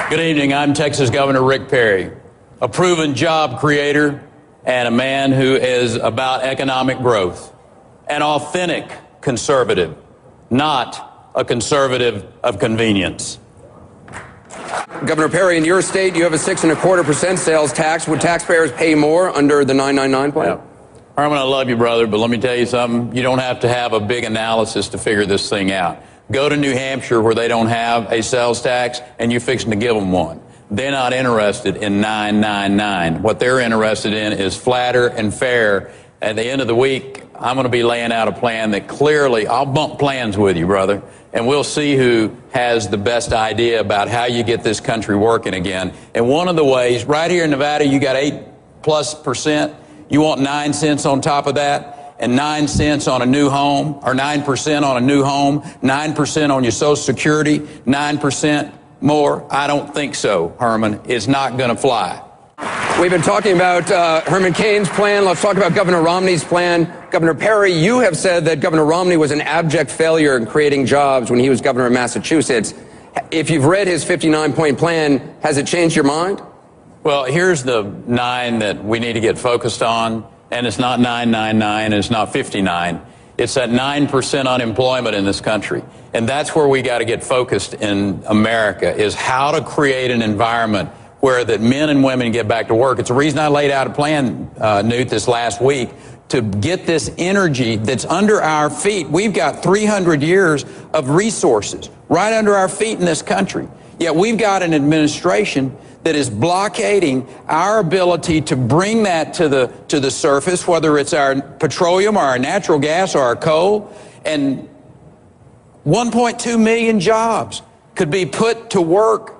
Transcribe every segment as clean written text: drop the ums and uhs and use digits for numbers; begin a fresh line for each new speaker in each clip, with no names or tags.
Good evening. I'm Texas Governor Rick Perry, a proven job creator and a man who is about economic growth, an authentic conservative, not a conservative of convenience.
Governor Perry, in your state, you have a 6.25% sales tax. Would taxpayers pay more under the 999 plan?
Yeah. Herman, I love you, brother, but let me tell you something. You don't have to have a big analysis to figure this thing out. Go to New Hampshire where they don't have a sales tax and you're fixing to give them one. They're not interested in 999. What they're interested in is flatter and fair. At the end of the week, I'm going to be laying out a plan that clearly, I'll bump plans with you, brother, and we'll see who has the best idea about how you get this country working again. And one of the ways, right here in Nevada, you got 8+%. You want 9 cents on top of that? And 9 cents on a new home, or 9% on a new home, 9% on your Social Security, 9% more? I don't think so, Herman. It's not going to fly.
We've been talking about Herman Cain's plan. Let's talk about Governor Romney's plan. Governor Perry, you have said that Governor Romney was an abject failure in creating jobs when he was governor of Massachusetts. If you've read his 59-point plan, has it changed your mind?
Well, here's the 9 that we need to get focused on. And it's not 999, and it's not 59. It's at 9% unemployment in this country. And that's where we got to get focused in America, is how to create an environment where that men and women get back to work. It's the reason I laid out a plan, Newt, this last week, to get this energy that's under our feet. We've got 300 years of resources right under our feet in this country. Yet we've got an administration that is blockading our ability to bring that to the surface, whether it's our petroleum or our natural gas or our coal. And 1.2 million jobs could be put to work.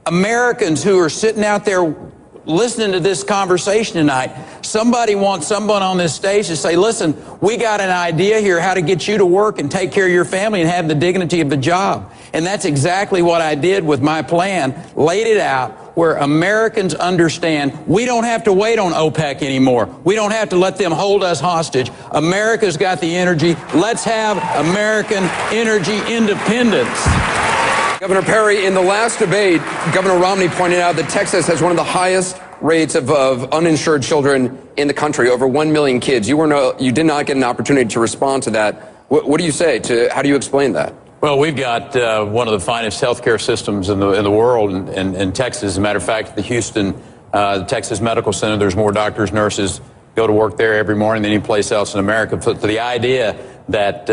Americans who are sitting out there listening to this conversation tonight, somebody wants someone on this stage to say, listen, we got an idea here how to get you to work and take care of your family and have the dignity of the job. And that's exactly what I did with my plan, laid it out where Americans understand we don't have to wait on OPEC anymore. We don't have to let them hold us hostage. America's got the energy. Let's have American energy independence.
Governor Perry, in the last debate, Governor Romney pointed out that Texas has one of the highest rates of uninsured children in the country, over 1 million kids. You did not get an opportunity to respond to that. What do you say how do you explain that?
Well, we've got one of the finest healthcare systems in the world in Texas. As a matter of fact, the Houston, Texas Medical Center, there's more doctors, nurses go to work there every morning than any place else in America. So the idea that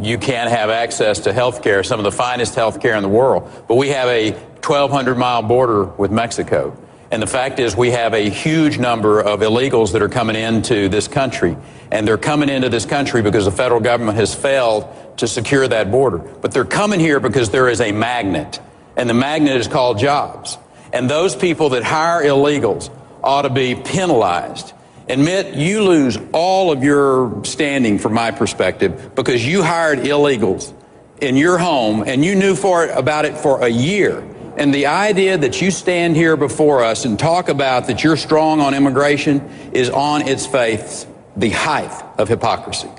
you can't have access to health care, some of the finest health care in the world. But we have a 1,200-mile border with Mexico. And the fact is we have a huge number of illegals that are coming into this country. And they're coming into this country because the federal government has failed to secure that border. But they're coming here because there is a magnet. And the magnet is called jobs. And those people that hire illegals ought to be penalized. Admit you lose all of your standing from my perspective because you hired illegals in your home and you knew about it for a year. And the idea that you stand here before us and talk about that you're strong on immigration is on its face the height of hypocrisy.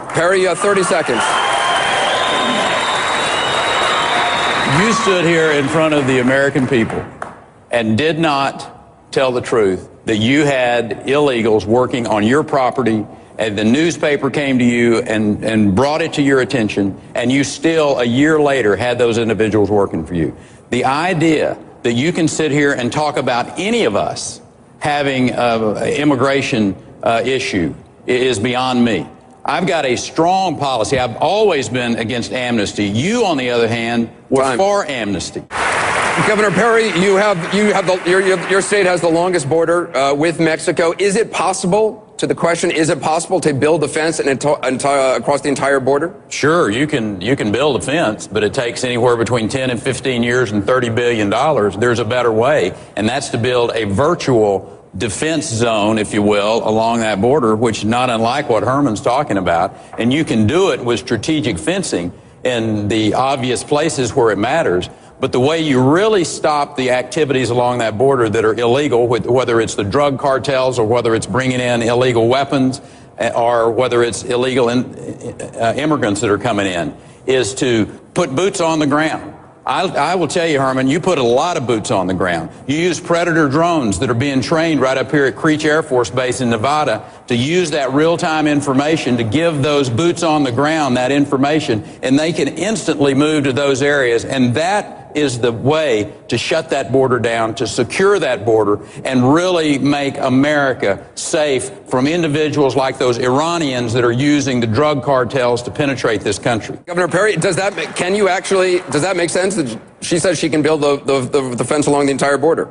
Perry, you have 30 seconds.
You stood here in front of the American people and did not tell the truth that you had illegals working on your property, and the newspaper came to you and brought it to your attention, and you still, a year later, had those individuals working for you. The idea that you can sit here and talk about any of us having an immigration issue is beyond me. I've got a strong policy. I've always been against amnesty. You, on the other hand, were for amnesty.
Governor Perry, your state has the longest border with Mexico. Is it possible, to the question, is it possible to build a fence across the entire border?
Sure, you can build a fence, but it takes anywhere between 10 and 15 years and $30 billion. There's a better way, and that's to build a virtual defense zone, if you will, along that border, which is not unlike what Herman's talking about. And you can do it with strategic fencing in the obvious places where it matters. But the way you really stop the activities along that border that are illegal, whether it's the drug cartels or whether it's bringing in illegal weapons or whether it's illegal immigrants that are coming in, is to put boots on the ground. I will tell you, Herman, you put a lot of boots on the ground. You use Predator drones that are being trained right up here at Creech Air Force Base in Nevada to use that real-time information to give those boots on the ground that information, and they can instantly move to those areas. And that is the way to shut that border down, to secure that border, and really make America safe from individuals like those Iranians that are using the drug cartels to penetrate this country.
Governor Perry, does that make sense that she says she can build the fence along the entire border?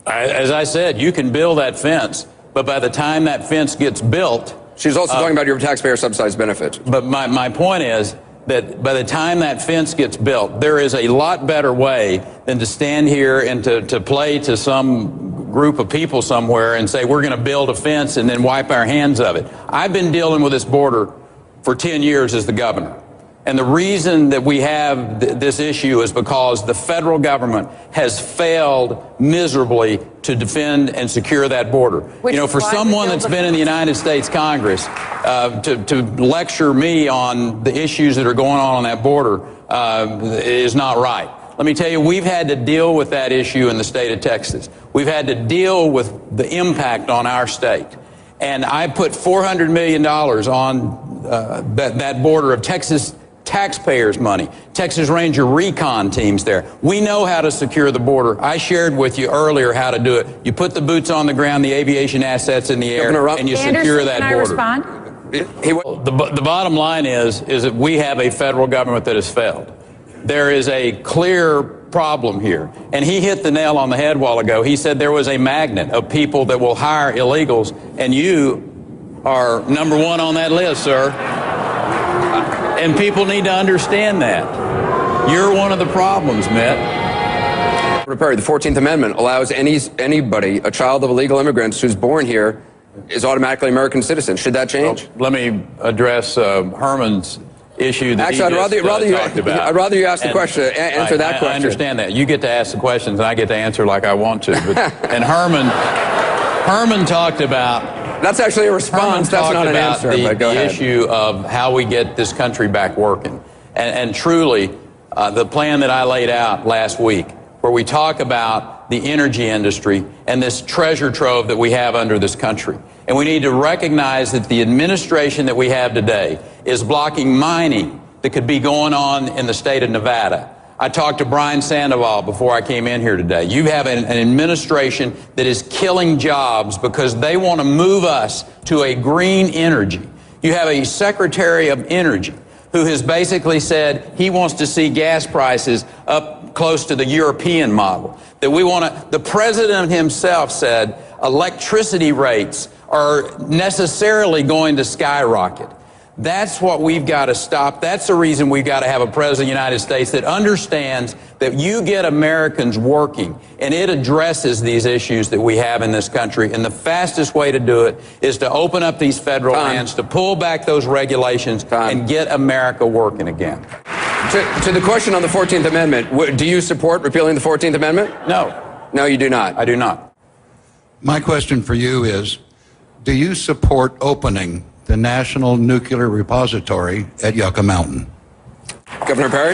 As I said, you can build that fence, but by the time that fence gets built...
She's also talking about your taxpayer subsidized benefits.
But my point is that by the time that fence gets built, there is a lot better way than to stand here and to play to some group of people somewhere and say we're going to build a fence and then wipe our hands of it. I've been dealing with this border for 10 years as the governor. And the reason that we have this issue is because the federal government has failed miserably to defend and secure that border. You know, for someone that's been in the United States Congress to lecture me on the issues that are going on that border is not right. Let me tell you, we've had to deal with that issue in the state of Texas. We've had to deal with the impact on our state. And I put $400 million on that border of Texas taxpayers' money, Texas Ranger recon teams there. We know how to secure the border. I shared with you earlier how to do it. You put the boots on the ground, the aviation assets in the air, and you secure that border. The bottom line is that we have a federal government that has failed. There is a clear problem here. And he hit the nail on the head a while ago. He said there was a magnet of people that will hire illegals, and you are number one on that list, sir. And people need to understand that. You're one of the problems, Mitt.
Perry, the 14th Amendment allows anybody, a child of illegal immigrants who's born here, is automatically American citizen. Should that change?
Well, let me address Herman's issue that
Actually,
talked about.
I'd rather you ask the question, answer that question.
I understand that. You get to ask the questions, and I get to answer like I want to. But, and Herman talked about...
That's actually a response. That's not an answer. But go ahead.
The issue of how we get this country back working. And truly, the plan that I laid out last week, where we talk about the energy industry and this treasure trove that we have under this country. And we need to recognize that the administration that we have today is blocking mining that could be going on in the state of Nevada. I talked to Brian Sandoval before I came in here today. You have an administration that is killing jobs because they want to move us to a green energy. You have a Secretary of Energy who has basically said he wants to see gas prices up close to the European model. That we want to, the president himself said electricity rates are necessarily going to skyrocket. That's what we've got to stop. That's the reason we've got to have a president of the United States that understands that you get Americans working and it addresses these issues that we have in this country. And the fastest way to do it is to open up these federal lands, to pull back those regulations and get America working again.
To the question on the 14th Amendment, do you support repealing the 14th Amendment?
No.
No, you do not.
I do not.
My question for you is, do you support opening the National Nuclear Repository at Yucca Mountain?
Governor Perry?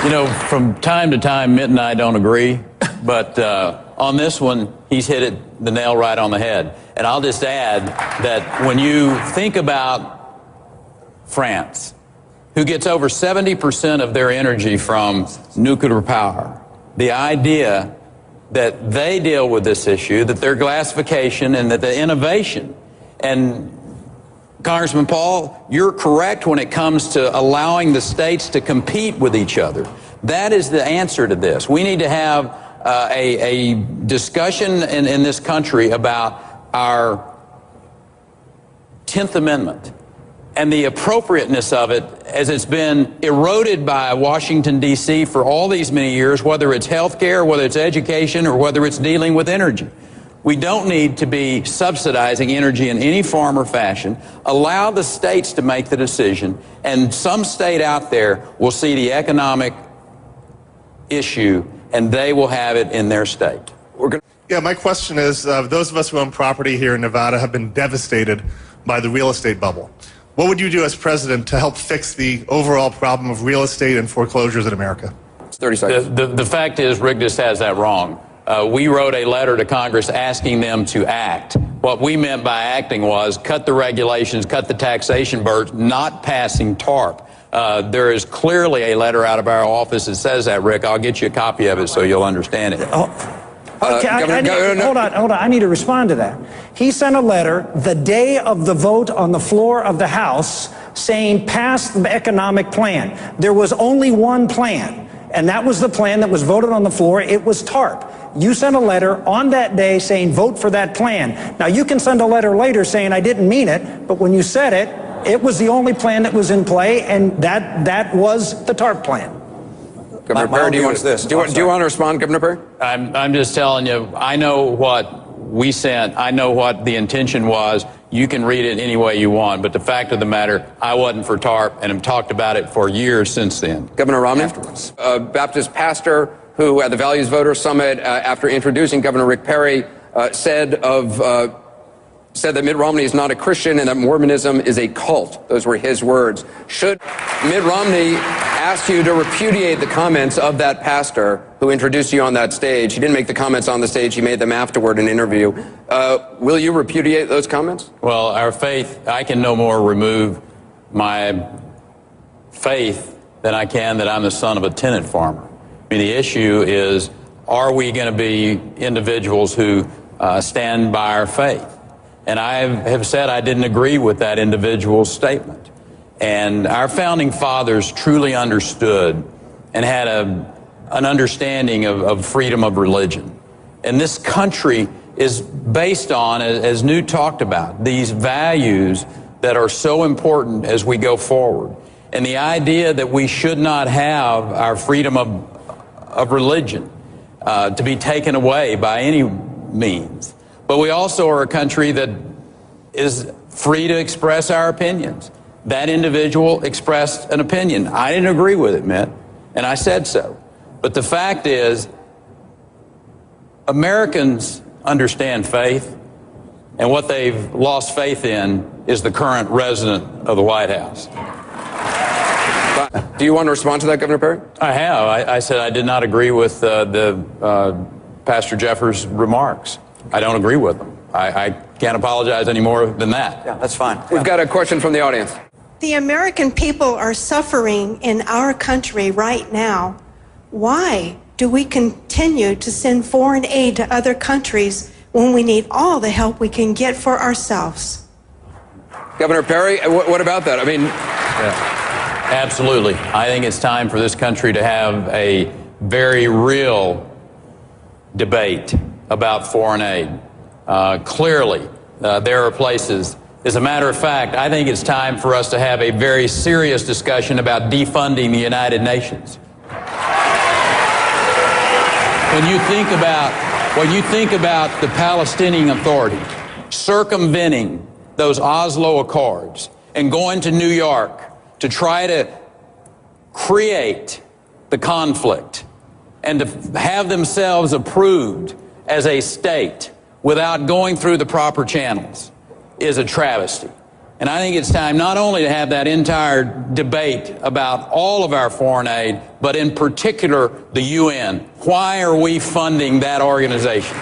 You know, from time to time, Mitt and I don't agree, but on this one, he's hit the nail right on the head. And I'll just add that when you think about France, who gets over 70% of their energy from nuclear power, the idea that they deal with this issue, that their glassification and that the innovation. And Congressman Paul, you're correct when it comes to allowing the states to compete with each other. That is the answer to this. We need to have a discussion in this country about our 10th Amendment and the appropriateness of it as it's been eroded by Washington, D.C. for all these many years, whether it's health care, whether it's education, or whether it's dealing with energy. We don't need to be subsidizing energy in any form or fashion. Allow the states to make the decision, and some state out there will see the economic issue, and they will have it in their state.
Yeah, my question is, those of us who own property here in Nevada have been devastated by the real estate bubble. what would you do as president to help fix the overall problem of real estate and foreclosures in America?
It's 30 seconds.
The fact is, Rick just has that wrong. We wrote a letter to Congress asking them to act. What we meant by acting was cut the regulations, cut the taxation burden, not passing TARP. There is clearly a letter out of our office that says that, Rick. I'll get you a copy of it so you'll understand it.
Okay, hold on. I need to respond to that. He sent a letter the day of the vote on the floor of the House saying pass the economic plan. There was only one plan, and that was the plan that was voted on the floor. It was TARP. You sent a letter on that day saying vote for that plan. Now, you can send a letter later saying I didn't mean it, but when you said it, it was the only plan that was in play, and that was the TARP plan.
Governor Perry, do you want to respond, Governor Perry?
I'm just telling you, I know what we sent. I know what the intention was. You can read it any way you want. But the fact of the matter, I wasn't for TARP and have talked about it for years since then.
Governor Romney? A Baptist pastor who at the Values Voter Summit, after introducing Governor Rick Perry, said that Mitt Romney is not a Christian and that Mormonism is a cult. Those were his words. Should Mitt Romney ask you to repudiate the comments of that pastor who introduced you on that stage? He didn't make the comments on the stage. He made them afterward in an interview. Will you repudiate those comments?
Well, our faith, I can no more remove my faith than I can that I'm the son of a tenant farmer. I mean, the issue is, are we going to be individuals who stand by our faith? And I have said I didn't agree with that individual's statement. And our founding fathers truly understood and had an understanding of freedom of religion. And this country is based on, as Newt talked about, these values that are so important as we go forward. And the idea that we should not have our freedom of religion to be taken away by any means. But we also are a country that is free to express our opinions. That individual expressed an opinion. I didn't agree with it, Mitt, and I said so. But the fact is, Americans understand faith, and what they've lost faith in is the current resident of the White House.
Do you want to respond to that, Governor Perry?
I have. I said I did not agree with Pastor Jeffers' remarks. I don't agree with them. I can't apologize any more than that.
Yeah, that's fine.
We've got a question from the audience.
The American people are suffering in our country right now. Why do we continue to send foreign aid to other countries when we need all the help we can get for ourselves?
Governor Perry, what about that? I mean...
Yeah, absolutely. I think it's time for this country to have a very real debate about foreign aid. Clearly, there are places. As a matter of fact, I think it's time for us to have a very serious discussion about defunding the United Nations. When you think about the Palestinian Authority circumventing those Oslo Accords and going to New York to try to create the conflict and to have themselves approved as a state without going through the proper channels is a travesty. And I think it's time not only to have that entire debate about all of our foreign aid, but in particular the UN. Why are we funding that organization?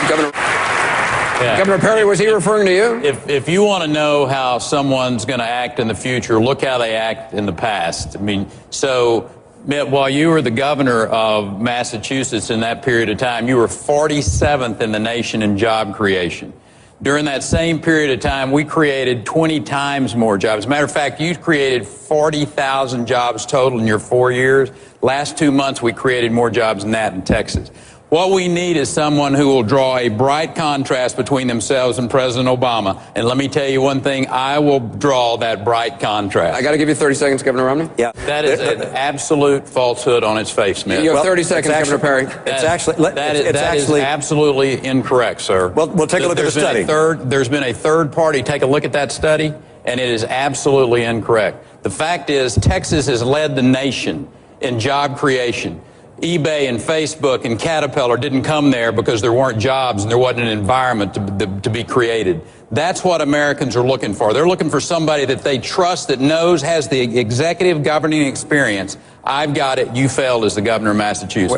Governor Perry, was he referring to you?
If you want to know how someone's going to act in the future, look how they act in the past. I mean, so Mitt, while you were the governor of Massachusetts in that period of time, you were 47th in the nation in job creation. During that same period of time, we created 20 times more jobs. As a matter of fact, you created 40,000 jobs total in your 4 years. Last 2 months, we created more jobs than that in Texas. What we need is someone who will draw a bright contrast between themselves and President Obama. And let me tell you one thing, I will draw that bright contrast.
I got to give you 30 seconds, Governor Romney.
Yeah.
That is an absolute falsehood on its face, Smith.
You have 30 seconds, Governor Perry.
That is absolutely incorrect, sir.
Well, we'll take a look at the study.
There's been a third party take a look at that study, and it is absolutely incorrect. The fact is, Texas has led the nation in job creation. eBay and Facebook and Caterpillar didn't come there because there weren't jobs and there wasn't an environment to be created. That's what Americans are looking for. They're looking for somebody that they trust, that knows, has the executive governing experience. I've got it. You failed as the governor of Massachusetts.